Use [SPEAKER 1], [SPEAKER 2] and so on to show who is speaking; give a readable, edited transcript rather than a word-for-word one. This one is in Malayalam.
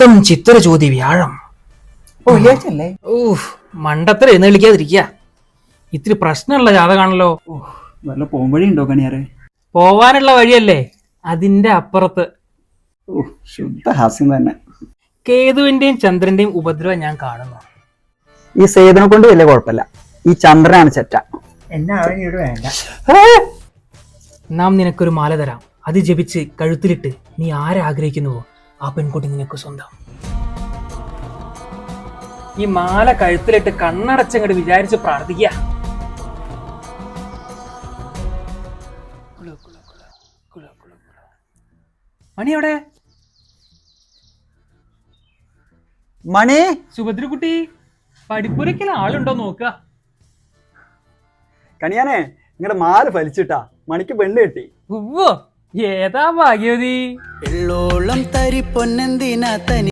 [SPEAKER 1] അത്തം ചിത്ര ചോദ്യ വ്യാഴം.
[SPEAKER 2] വെള്ളിയാഴ്ചല്ലേ?
[SPEAKER 1] മണ്ടത്തര എഴുന്നള്ളിക്കാതിരിക്കുക. ഇത്തിരി പ്രശ്നമുള്ള ജാതകാണല്ലോ.
[SPEAKER 2] വല്ല പോംവഴി ഉണ്ടോ കണിയാറെ?
[SPEAKER 1] പോവാനുള്ള വഴിയല്ലേ, അതിന്റെ അപ്പുറത്ത്.
[SPEAKER 2] ശുദ്ധ ഹാസ്യം തന്നെ.
[SPEAKER 1] കേതുവിന്റെയും ചന്ദ്രന്റെയും ഉപദ്രവം ഞാൻ കാണുന്നു.
[SPEAKER 2] ഈ സേതനെ കൊണ്ട് വലിയ കുഴപ്പമില്ല, ഈ ചന്ദ്രനാണ് ചെറ്റ.
[SPEAKER 3] എന്നെ അവനോട് വേണ്ട.
[SPEAKER 1] നാം നിനക്കൊരു മാല തരാം. അത് ജപിച്ച് കഴുത്തിലിട്ട് നീ ആരെ ആഗ്രഹിക്കുന്നുവോ ആ പെൺകുട്ടി നിനക്ക് സ്വന്തം. ഈ മാല കഴുത്തിലിട്ട് കണ്ണടച്ചങ്ങോട്ട് വിചാരിച്ച് പ്രാർത്ഥിക്കുക. മണി എവിടെ?
[SPEAKER 2] മണി,
[SPEAKER 1] സുഭദ്രക്കുട്ടി, പഠിപ്പുരയ്ക്കൽ ആളുണ്ടോ നോക്കുക.
[SPEAKER 2] കണിയാനെ നിങ്ങളുടെ മാല ഫലിച്ചിട്ടാ, മണിക്ക് പെണ്ണ് കെട്ടി.
[SPEAKER 1] ഏതാ ഭാഗ്യവതി?
[SPEAKER 4] എള്ളോളം തരി പൊന്നെന്തിനാ തനി